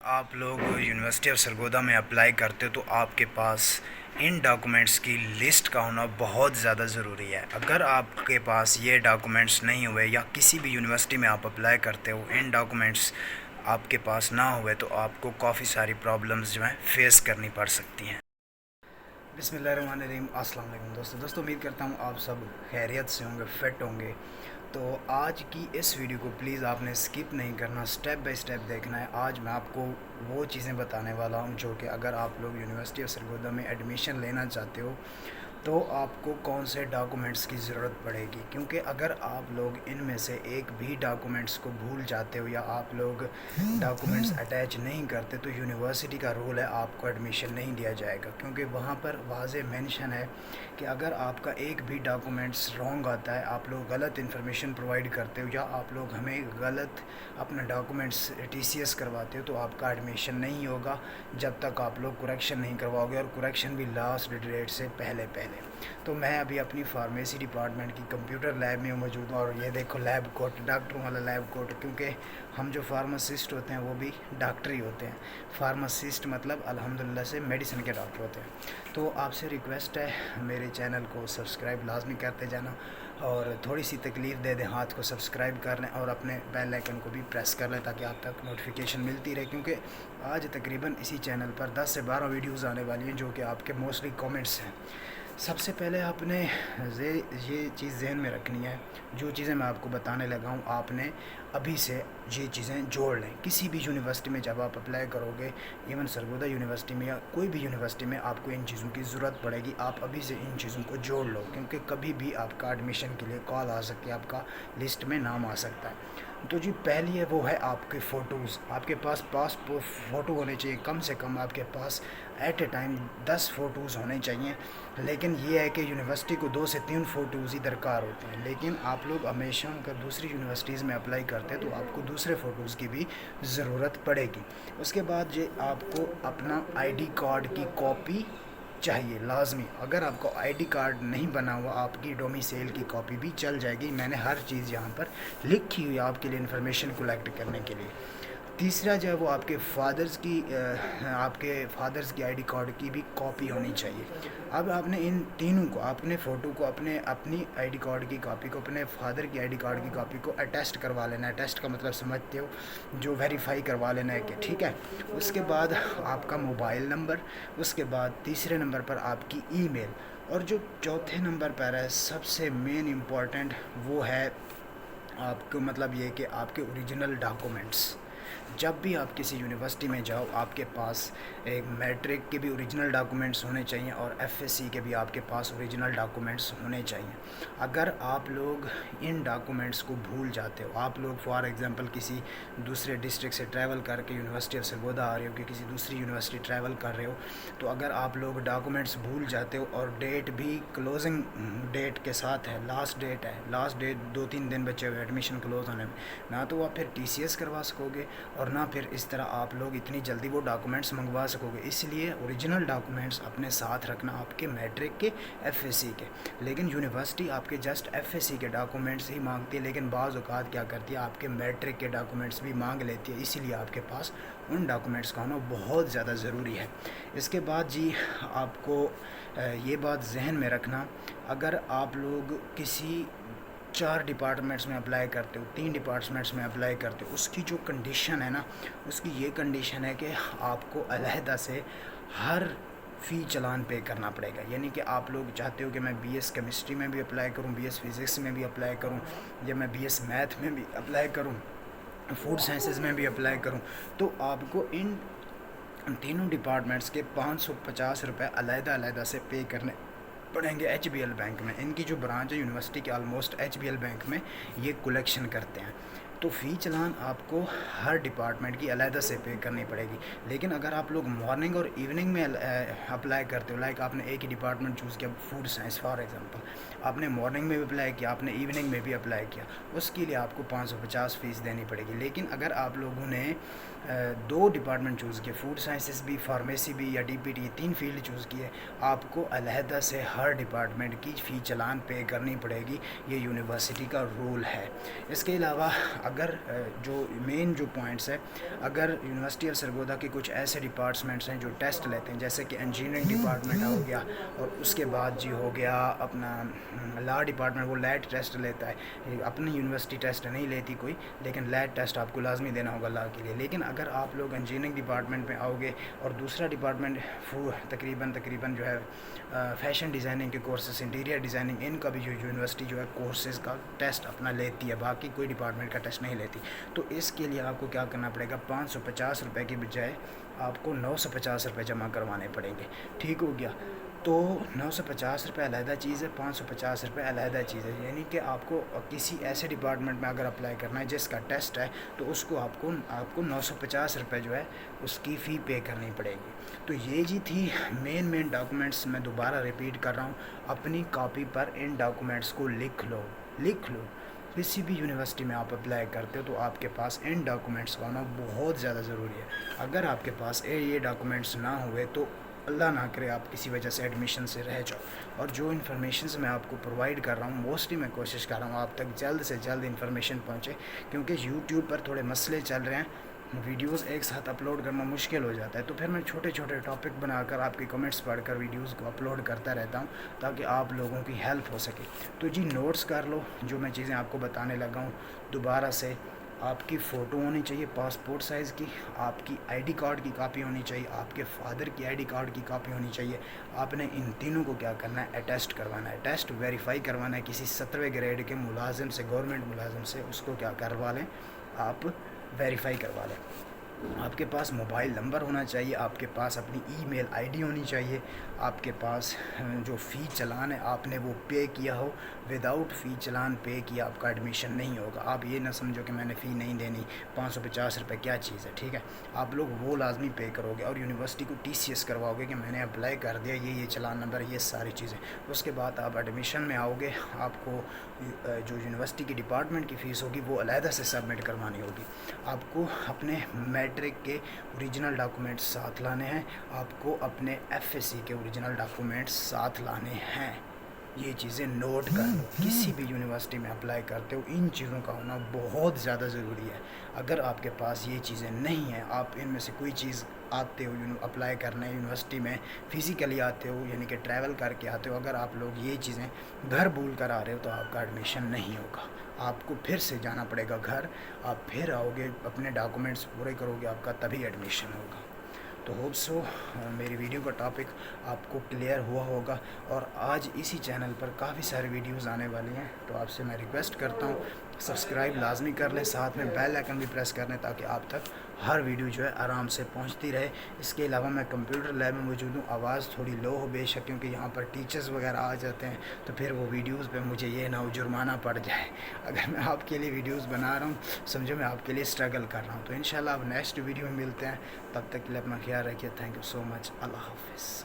آپ لوگ university of Sargodha میں اپلائی کرتے ہو تو آپ کے پاس ان ڈاکومنٹس کی لسٹ کا ہونا بہت زیادہ ضروری ہے. اگر آپ کے پاس یہ ڈاکومنٹس نہیں ہوئے یا کسی بھی یونیورسٹی میں آپ اپلائی کرتے ہو ان ڈاکومنٹس آپ کے پاس نہ ہوئے تو آپ کو کافی ساری پرابلمز جو ہیں فیس کرنی پڑ سکتی ہیں. بسم اللہ الرحمن الرحیم. السلام علیکم دوستو امید کرتا ہوں آپ سب خیریت سے ہوں گے, فٹ ہوں گے. تو آج کی اس ویڈیو کو پلیز آپ نے اسکپ نہیں کرنا, سٹیپ بائی سٹیپ دیکھنا ہے. آج میں آپ کو وہ چیزیں بتانے والا ہوں جو کہ اگر آپ لوگ یونیورسٹی آف سرگودا میں ایڈمیشن لینا چاہتے ہو تو آپ کو کون سے ڈاکومنٹس کی ضرورت پڑے گی, کیونکہ اگر آپ لوگ ان میں سے ایک بھی ڈاکومنٹس کو بھول جاتے ہو یا آپ لوگ ڈاکومنٹس اٹیچ نہیں کرتے تو یونیورسٹی کا رول ہے آپ کو ایڈمیشن نہیں دیا جائے گا, کیونکہ وہاں پر واضح مینشن ہے کہ اگر آپ کا ایک بھی ڈاکومنٹس رانگ آتا ہے, آپ لوگ غلط انفارمیشن پرووائڈ کرتے ہو یا آپ لوگ ہمیں غلط اپنا ڈاکومنٹس TCS کرواتے ہو تو آپ کا ایڈمیشن نہیں ہوگا جب تک آپ لوگ کریکشن نہیں کرواؤ گے, اور کریکشن بھی لاسٹ ڈیٹ سے پہلے. تو میں ابھی اپنی فارمیسی ڈپارٹمنٹ کی کمپیوٹر لیب میں موجود ہوں, اور یہ دیکھو لیب کوٹ, ڈاکٹروں والا لیب کوٹ, کیونکہ ہم جو فارماسسٹ ہوتے ہیں وہ بھی ڈاکٹر ہی ہوتے ہیں. فارماسسٹ مطلب الحمدللہ سے میڈیسن کے ڈاکٹر ہوتے ہیں. تو آپ سے ریکویسٹ ہے میرے چینل کو سبسکرائب لازمی کرتے جانا, اور تھوڑی سی تکلیف دے دیں, ہاتھ کو سبسکرائب کر لیں اور اپنے بیل آئیکن کو بھی پریس کر لیں تاکہ آپ تک نوٹیفیکیشن ملتی رہے, کیونکہ آج تقریباً اسی چینل پر 10 سے 12 ویڈیوز آنے والی ہیں جو کہ آپ کے موسٹلی کامنٹس ہیں. سب سے پہلے آپ نے یہ چیز ذہن میں رکھنی ہے, جو چیزیں میں آپ کو بتانے لگا ہوں آپ نے ابھی سے یہ چیزیں جوڑ لیں. کسی بھی یونیورسٹی میں جب آپ اپلائی کرو گے, ایون سرگودا یونیورسٹی میں یا کوئی بھی یونیورسٹی میں, آپ کو ان چیزوں کی ضرورت پڑے گی. آپ ابھی سے ان چیزوں کو جوڑ لو, کیونکہ کبھی بھی آپ کا ایڈمیشن کے لیے کال آ سکتی ہے, آپ کا لسٹ میں نام آ سکتا ہے. تو جی پہلی ہے وہ ہے آپ کے فوٹوز. آپ کے پاس پاسپورٹ فوٹو ہونے چاہیے, کم سے کم آپ کے پاس ایٹ اے ٹائم 10 فوٹوز ہونے چاہیے. لیکن یہ ہے کہ یونیورسٹی کو 2 سے 3 فوٹوز ہی درکار ہوتے ہیں, لیکن آپ لوگ ہمیشہ اگر دوسری یونیورسٹیز میں اپلائی کرتے ہیں تو آپ کو دوسرے فوٹوز کی بھی ضرورت پڑے گی. اس کے بعد یہ آپ کو اپنا ID کارڈ کی کاپی چاہیے لازمی. اگر آپ کو ID کارڈ نہیں بنا ہوا, آپ کی ڈومیسائل کی کاپی بھی چل جائے گی. میں نے ہر چیز یہاں پر لکھی ہوئی آپ کے لیے انفارمیشن کلیکٹ کرنے کے لیے. تیسرا جو ہے وہ آپ کے فادرز کی ID کارڈ کی بھی کاپی ہونی چاہیے. اب آپ نے ان تینوں کو, اپنے فوٹو کو, اپنی ID کارڈ کی کاپی کو, اپنے فادر کی ID کارڈ کی کاپی کو اٹیسٹ کروا لینا ہے. اٹیسٹ کا مطلب سمجھتے ہو, جو ویریفائی کروا لینا ہے کہ ٹھیک ہے. اس کے بعد آپ کا موبائل نمبر, اس کے بعد تیسرے نمبر پر آپ کی ای میل, اور جو چوتھے نمبر پر ہے سب سے مین امپورٹنٹ وہ ہے آپ کو مطلب یہ کہ آپ کے اوریجنل ڈاکومنٹس. جب بھی آپ کسی یونیورسٹی میں جاؤ آپ کے پاس ایک میٹرک کے بھی اوریجنل ڈاکومنٹس ہونے چاہیے اور FSC کے بھی آپ کے پاس اوریجنل ڈاکومنٹس ہونے چاہیے. اگر آپ لوگ ان ڈاکومنٹس کو بھول جاتے ہو, آپ لوگ فار ایگزامپل کسی دوسرے ڈسٹرکٹ سے ٹریول کر کے یونیورسٹی آف سرگودا آ رہے ہو, کہ کسی دوسری یونیورسٹی ٹریول کر رہے ہو, تو اگر آپ لوگ ڈاکومنٹس بھول جاتے ہو اور ڈیٹ بھی کلوزنگ ڈیٹ کے ساتھ ہے, لاسٹ ڈیٹ 2-3 دن بچے ہوئے ایڈمیشن کلوز ہونے میں, نہ تو آپ پھر TCS کروا سکو گے اور نہ پھر اس طرح آپ لوگ اتنی جلدی وہ ڈاکومنٹس منگوا سکو گے. اس لیے اوریجنل ڈاکومنٹس اپنے ساتھ رکھنا, آپ کے میٹرک کے, FSC کے. لیکن یونیورسٹی آپ کے جسٹ FSC کے ڈاکومنٹس ہی مانگتی ہے, لیکن بعض اوقات کیا کرتی ہے آپ کے میٹرک کے ڈاکومنٹس بھی مانگ لیتی ہے. اسی لیے آپ کے پاس ان ڈاکومنٹس کا ہونا بہت زیادہ ضروری ہے. اس کے بعد جی آپ کو یہ بات ذہن میں رکھنا, اگر آپ لوگ کسی 4 ڈپارٹمنٹس میں اپلائی کرتے ہو, 3 ڈپارٹمنٹس میں اپلائی کرتے ہو, اس کی جو کنڈیشن ہے نا, اس کی یہ کنڈیشن ہے کہ آپ کو علیحدہ سے ہر فی چلان پے کرنا پڑے گا. یعنی کہ آپ لوگ چاہتے ہو کہ میں BS کیمسٹری میں بھی اپلائی کروں, BS فزکس میں بھی اپلائی کروں, یا میں BS میتھ میں بھی اپلائی کروں, فوڈ سائنسز میں بھی اپلائی کروں, تو آپ کو ان تینوں ڈپارٹمنٹس کے 550 روپے علیحدہ سے پے کرنے پڑیں گے HBL بینک میں. ان کی جو برانچ ہے یونیورسٹی کے آلموسٹ HBL بینک میں یہ کلیکشن کرتے ہیں. تو فی چلان آپ کو ہر ڈپارٹمنٹ کی علیحدہ سے پے کرنی پڑے گی. لیکن اگر آپ لوگ مارننگ اور ایوننگ میں اپلائی کرتے ہو, لائک آپ نے ایک ہی ڈپارٹمنٹ چوز کیا, فوڈ سائنس فار ایگزامپل, آپ نے مارننگ میں بھی اپلائی کیا, آپ نے ایوننگ میں بھی اپلائی کیا, اس کے لیے آپ کو 550 فیس دینی پڑے گی. لیکن اگر آپ لوگوں نے 2 ڈپارٹمنٹ چوز کیے, فوڈ سائنسز بھی, فارمیسی بھی, یا DPT, 3 فیلڈ چوز کیے, آپ کو علیحدہ سے ہر ڈپارٹمنٹ کی فی چلان پے کرنی پڑے گی. یہ یونیورسٹی کا رول ہے. اس کے علاوہ اگر جو مین جو پوائنٹس ہے، اگر یونیورسٹی آف سرگودا کے کچھ ایسے ڈپارٹمنٹس ہیں جو ٹیسٹ لیتے ہیں، جیسے کہ انجینئرنگ ڈپارٹمنٹ ہو گیا، اور اس کے بعد جی ہو گیا اپنا لا ڈپارٹمنٹ، وہ لیٹ ٹیسٹ لیتا ہے، اپنی یونیورسٹی ٹیسٹ نہیں لیتی کوئی، لیکن لیٹ ٹیسٹ آپ کو لازمی دینا ہوگا لا کے لیے. لیکن اگر آپ لوگ انجینئرنگ ڈپارٹمنٹ میں آؤ گے اور دوسرا ڈپارٹمنٹ تقریباً جو ہے فیشن ڈیزائننگ کے کورسز، انٹیریئر ڈیزائننگ، ان کا بھی جو یونیورسٹی جو ہے کورسز کا ٹیسٹ اپنا لیتی ہے، باقی کوئی ڈپارٹمنٹ کا ٹیسٹ نہیں لیتی. تو اس کے لیے آپ کو کیا کرنا پڑے گا، 550 روپے کی بجائے آپ کو 950 روپے جمع کروانے پڑیں گے. ٹھیک ہو گیا؟ تو 950 روپے علیحدہ چیز ہے، 550 روپے علیحدہ چیز ہے. یعنی کہ آپ کو کسی ایسے ڈپارٹمنٹ میں اگر اپلائی کرنا ہے جس کا ٹیسٹ ہے، تو اس کو آپ کو 950 روپے جو ہے اس کی فی پے کرنی پڑے گی. تو یہ جی تھی مین ڈاکومنٹس. میں دوبارہ ریپیٹ کر رہا ہوں، اپنی کاپی پر ان ڈاکومنٹس کو لکھ لو. کسی بھی یونیورسٹی میں آپ اپلائی کرتے ہو تو آپ کے پاس ان ڈاکومنٹس کا ہونا بہت زیادہ ضروری ہے. اگر آپ کے پاس یہ ڈاکومنٹس نہ ہوئے تو اللہ نہ کرے آپ کسی وجہ سے ایڈمیشن سے رہ جاؤ. اور جو انفارمیشنز میں آپ کو پرووائڈ کر رہا ہوں، موسٹلی میں کوشش کر رہا ہوں آپ تک جلد سے جلد انفارمیشن پہنچے، کیونکہ یوٹیوب پر تھوڑے مسئلے چل رہے ہیں، ویڈیوز ایک ساتھ اپلوڈ کرنا مشکل ہو جاتا ہے. تو پھر میں چھوٹے ٹاپک بنا کر آپ کی کمنٹس پڑھ کر ویڈیوز کو اپلوڈ کرتا رہتا ہوں تاکہ آپ لوگوں کی ہیلپ ہو سکے. تو جی نوٹس کر لو جو میں چیزیں آپ کو بتانے لگا ہوں. دوبارہ سے آپ کی فوٹو ہونی چاہیے پاسپورٹ سائز کی، آپ کی آئی ڈی کارڈ کی کاپی ہونی چاہیے، آپ کے فادر کی آئی ڈی کارڈ کی کاپی ہونی چاہیے. آپ نے ان تینوں کو کیا کرنا ہے، اٹیسٹ کروانا ہے، ٹیسٹ ویریفائی کروانا ہے کسی 17ویں گریڈ کے ملازم سے، گورنمنٹ ملازم سے. اس کو کیا کروا لیں، آپ ویریفائی کروا لیں. آپ کے پاس موبائل نمبر ہونا چاہیے، آپ کے پاس اپنی ای میل آئی ڈی ہونی چاہیے، آپ کے پاس جو فی چلان ہے آپ نے وہ پے کیا ہو. وداؤٹ فی چلان پے کیا آپ کا ایڈمیشن نہیں ہوگا. آپ یہ نہ سمجھو کہ میں نے فی نہیں دینی، 550 روپے کیا چیز ہے. ٹھیک ہے، آپ لوگ وہ لازمی پے کرو گے اور یونیورسٹی کو ٹی سی ایس کرواؤ گے کہ میں نے اپلائی کر دیا، یہ چلان نمبر، یہ ساری چیزیں. اس کے بعد آپ ایڈمیشن میں آؤ گے، آپ کو جو یونیورسٹی کی ڈپارٹمنٹ کی فیس ہوگی وہ علیحدہ سے سبمٹ کروانی ہوگی. آپ کو اپنے میٹرک کے اوریجنل ڈاکومنٹس ساتھ لانے ہیں، آپ کو اپنے ایف ایس سی کے اوریجنل ڈاکومنٹس ساتھ لانے ہیں. یہ چیزیں نوٹ کر لو. کسی بھی یونیورسٹی میں اپلائی کرتے ہو ان چیزوں کا ہونا بہت زیادہ ضروری ہے. اگر آپ کے پاس یہ چیزیں نہیں ہیں، آپ ان میں سے کوئی چیز آتے ہو اپلائی کرنے یونیورسٹی میں، فزیکلی آتے ہو یعنی کہ ٹریول کر کے آتے ہو، اگر آپ لوگ یہ چیزیں گھر بھول کر آ رہے ہو تو آپ کا ایڈمیشن نہیں ہوگا. آپ کو پھر سے جانا پڑے گا گھر، آپ پھر آؤ گے، اپنے ڈاکومنٹس پورے کرو گے، آپ کا تبھی ایڈمیشن ہوگا. تو ہوپ سو میری ویڈیو کا ٹاپک آپ کو کلیئر ہوا ہوگا. اور آج اسی چینل پر کافی سارے ویڈیوز آنے والی ہیں، تو آپ سے میں ریکویسٹ کرتا ہوں سبسکرائب لازمی کر لیں، ساتھ میں بیل آئکن بھی پریس کر لیں تاکہ آپ تک ہر ویڈیو جو ہے آرام سے پہنچتی رہے. اس کے علاوہ میں کمپیوٹر لیب میں موجود ہوں. آواز تھوڑی لو ہو بے شک، کیونکہ یہاں پر ٹیچرز وغیرہ آ جاتے ہیں تو پھر وہ ویڈیوز پہ مجھے یہ نہ ہو جرمانہ پڑ جائے. اگر میں آپ کے لیے ویڈیوز بنا رہا ہوں، سمجھو میں آپ کے لیے اسٹرگل کر رہا ہوں. تو انشاءاللہ اب نیکسٹ ویڈیو میں ملتے ہیں، تب تک کے لیے اپنا خیال رکھیے. تھینک یو سو مچ. اللہ حافظ.